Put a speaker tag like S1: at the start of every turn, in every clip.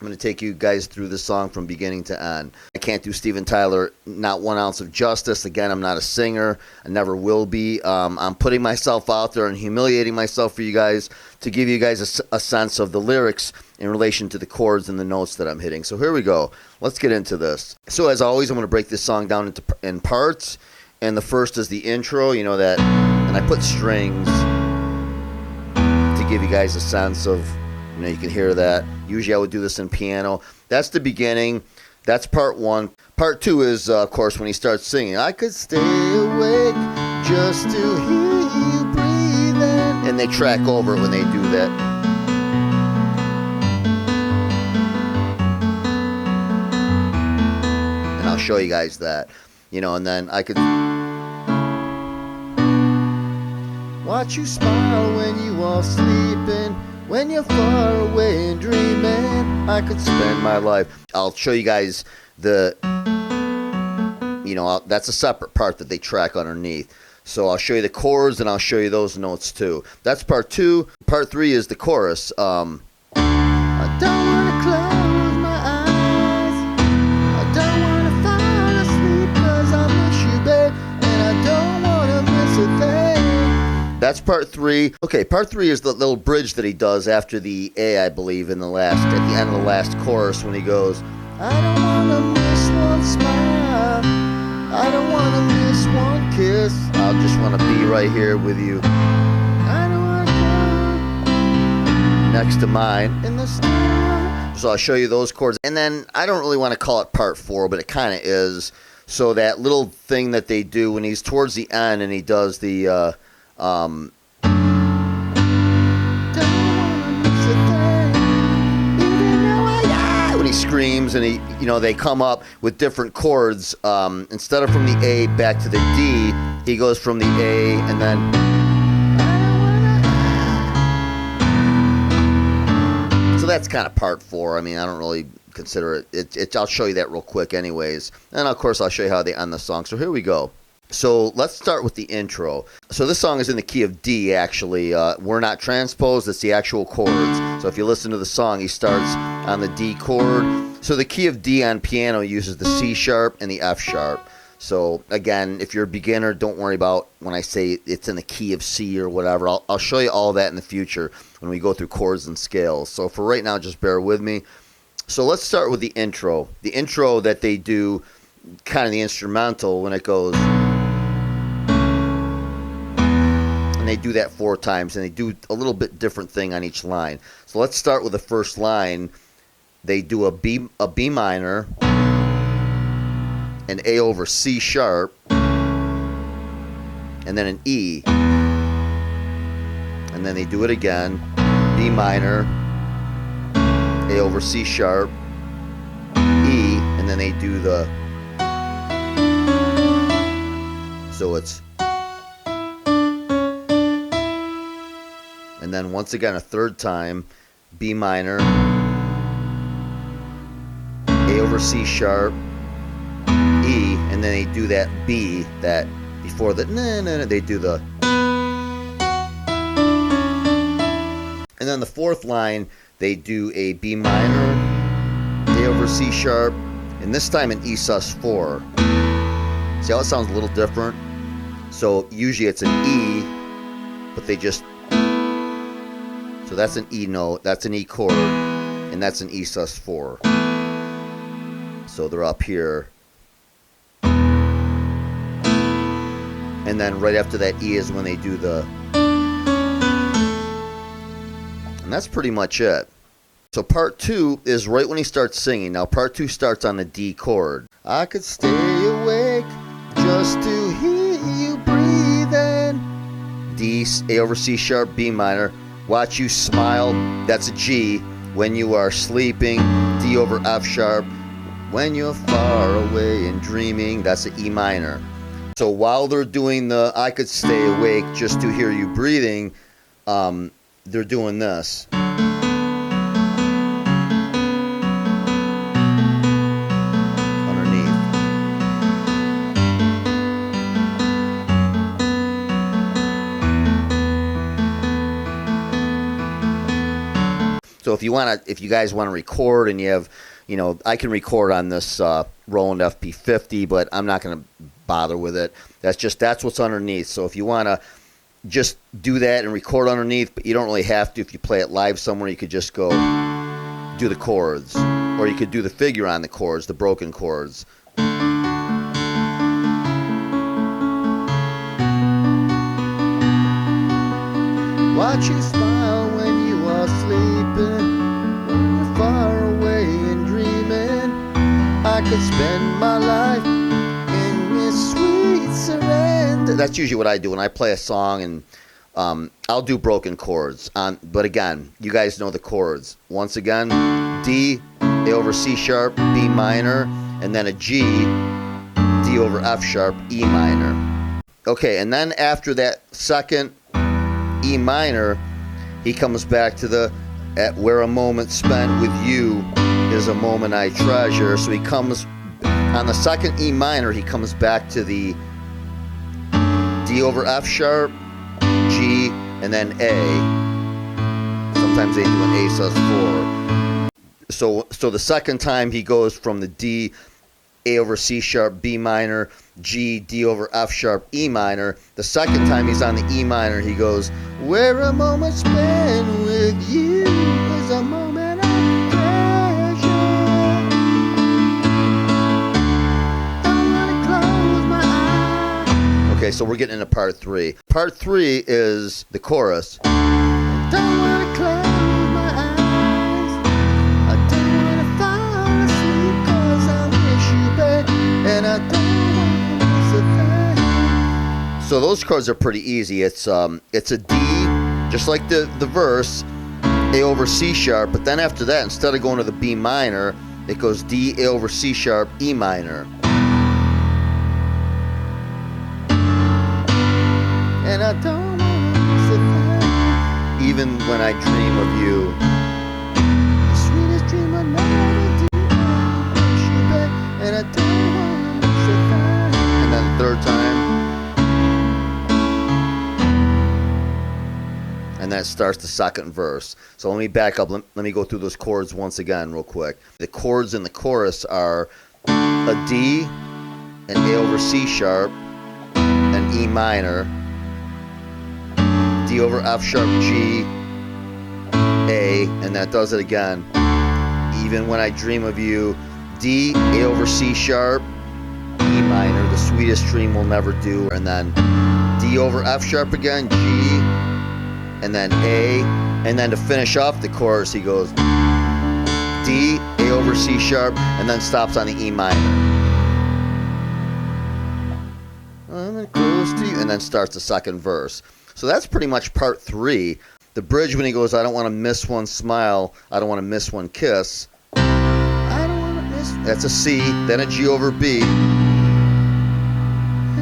S1: I'm going to take you guys through the song from beginning to end. I can't do Steven Tyler not 1 ounce of justice. Again, I'm not a singer. I never will be. I'm putting myself out there and humiliating myself for you guys to give you guys a sense of the lyrics in relation to the chords and the notes that I'm hitting. So here we go. Let's get into this. So as always, I'm going to break this song down in parts. And the first is the intro, you know that, and I put strings to give you guys a sense of, you know, you can hear that. Usually I would do this in piano. That's the beginning. That's part 1. Part 2 is, of course, when he starts singing. I could stay awake just to hear you breathing. And they track over it when they do that. And I'll show you guys that. You know, and then I could watch you smile when you are sleeping. When you're far away and dreaming, I could spend my life. I'll show you guys the, you know, that's a separate part that they track underneath. So I'll show you the chords and I'll show you those notes too. That's part 2. Part 3 is the chorus. I don't want to close my eyes. I don't want to fall asleep 'cause I miss you, babe. And I don't want to miss a thing. That's part 3. Okay, part 3 is the little bridge that he does after the A, I believe, at the end of the last chorus when he goes, I don't want to miss one smile. I don't want to miss one kiss. I just want to be right here with you. I don't want to go next to mine in the sky. So I'll show you those chords. And then I don't really want to call it part 4, but it kind of is. So that little thing that they do when he's towards the end and he does the when he screams and he, you know, they come up with different chords. Instead of from the A back to the D, he goes from the A and then. So that's kind of part 4. I mean, I don't really consider it. I'll show you that real quick, anyways, and of course I'll show you how they end the song. So here we go. So let's start with the intro. So this song is in the key of D, actually. We're not transposed, it's the actual chords. So if you listen to the song, he starts on the D chord. So the key of D on piano uses the C sharp and the F sharp. So again, if you're a beginner, don't worry about when I say it's in the key of C or whatever. I'll show you all that in the future when we go through chords and scales. So for right now, just bear with me. So let's start with the intro. The intro that they do, kind of the instrumental, when it goes. And they do that 4 times, and they do a little bit different thing on each line. So let's start with the first line. They do a B minor, an A over C sharp, and then an E. And then they do it again, B minor, A over C sharp, E, and then they do the, so it's, and then once again a third time, B minor, A over C sharp, E, and then they do that B, that before the they do the, and then the fourth line they do a B minor, A over C sharp, and this time an E sus4. See how it sounds a little different? So usually it's an E, but they just, so that's an E note, that's an E chord, and that's an E sus4. So they're up here. And then right after that E is when they do the, and that's pretty much it. So part 2 is right when he starts singing. Now part 2 starts on the D chord. I could stay awake just to hear you breathing. D, A over C sharp, B minor. Watch you smile, that's a G. When you are sleeping, D over F sharp. When you're far away and dreaming, that's an E minor. So while they're doing the I could stay awake just to hear you breathing, they're doing this. Underneath. So So if you guys want to record and you have, I can record on this Roland FP50, but I'm not going to bother with it. That's what's underneath. So if you want to just do that and record underneath, but you don't really have to. If you play it live somewhere, you could just go do the chords, or you could do the figure on the chords, the broken chords. Watch you smile when you are sleeping, when you're far away and dreaming. I could spend my life in this sweet surrender. That's usually what I do when I play a song, and I'll do broken chords. But again, you guys know the chords. Once again, D, A over C sharp, B minor, and then a G, D over F sharp, E minor. Okay, and then after that second E minor, he comes back to at where a moment spent with you is a moment I treasure. So he comes, on the second E minor, he comes back to the D over F sharp, G, and then A. Sometimes they do an A sus4. So the second time he goes from the D, A over C sharp, B minor, G, D over F sharp, E minor. The second time he's on the E minor, he goes, where a moment spent with you is a moment of treasure. Don't wanna close my eyes. Okay, so we're getting into part 3. Part 3 is the chorus. Don't wanna close my eyes. I don't wanna fall asleep 'cause I miss you, babe, and I don't. So those chords are pretty easy. It's a D, just like the verse, A over C sharp, but then after that, instead of going to the B minor, it goes D, A over C sharp, E minor. And I don't want to miss a thing, even when I dream of you. The sweetest dream I never do, I wish you back, and I don't want to miss a thing. And then the third time. And that starts the second verse. So let me back up. Let me go through those chords once again real quick. The chords in the chorus are a D, an A over C sharp, an E minor, D over F sharp, G, A, and that does it again. Even when I dream of you, D, A over C sharp, E minor, the sweetest dream we'll never do, and then D over F sharp again, G, and then A, and then to finish off the chorus, he goes D, A over C sharp, and then stops on the E minor. I'm close to you, and then starts the second verse. So that's pretty much part 3. The bridge, when he goes, I don't want to miss one smile, I don't want to miss one kiss. I don't want to miss. That's a C, then a G over B,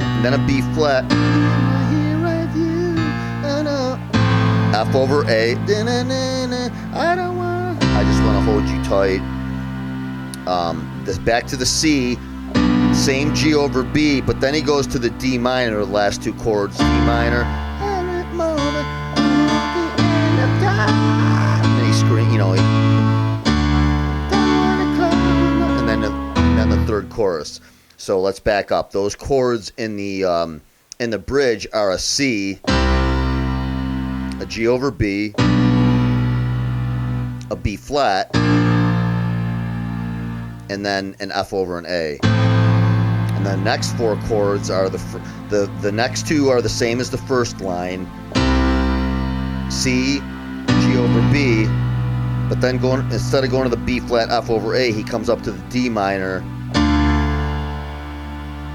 S1: and then a B flat. F over A. I just want to hold you tight. This back to the C, same G over B, but then he goes to the D minor, the last two chords, D minor. And then he screams, and then the third chorus. So let's back up. Those chords in the bridge are a C, a G over B, a B flat, and then an F over an A. And the next 4 chords are the next 2 are the same as the first line, C, G over B, but then instead of going to the B flat, F over A, he comes up to the D minor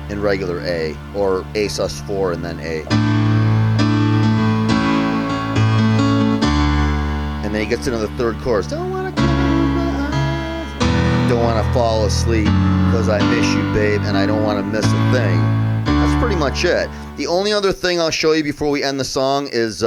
S1: in regular A, or A sus4 and then A. And then he gets into the third chorus. Don't want to close my eyes. Don't want to fall asleep because I miss you, babe, and I don't want to miss a thing. That's pretty much it. The only other thing I'll show you before we end the song is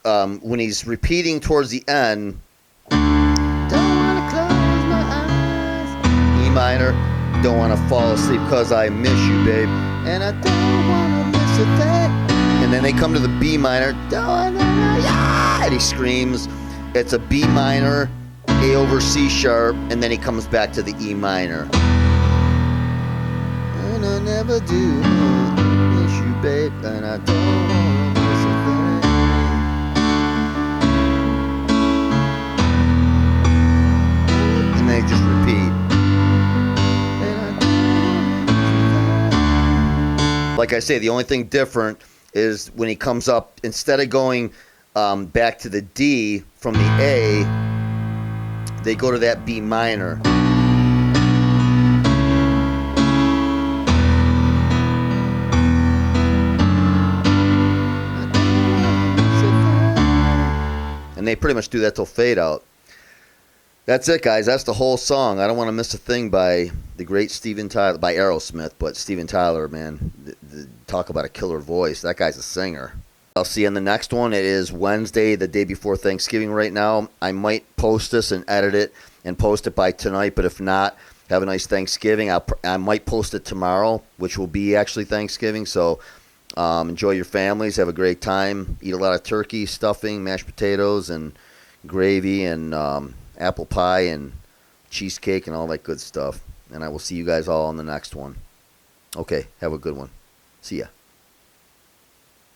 S1: when he's repeating towards the end. Don't want to close my eyes. E minor. Don't want to fall asleep because I miss you, babe, and I don't want to miss a thing. And then they come to the B minor, and he screams, It's a B minor, A over C sharp, and then he comes back to the E minor. And I never do miss you, babe, and I don't wanna miss a thing. And they just repeat. And I don't wanna miss a thing. Like I say, the only thing different is when he comes up, instead of going back to the D from the A, they go to that B minor. And they pretty much do that till fade out. That's it, guys. That's the whole song. I don't want to miss a thing by the great Steven Tyler, by Aerosmith, but Steven Tyler, man, talk about a killer voice. That guy's a singer. I'll see you on the next one. It is Wednesday, the day before Thanksgiving right now. I might post this and edit it and post it by tonight, but if not, have a nice Thanksgiving. I might post it tomorrow, which will be actually Thanksgiving, so enjoy your families. Have a great time. Eat a lot of turkey, stuffing, mashed potatoes, and gravy, and apple pie, and cheesecake, and all that good stuff. And I will see you guys all on the next one. Okay, have a good one. See ya.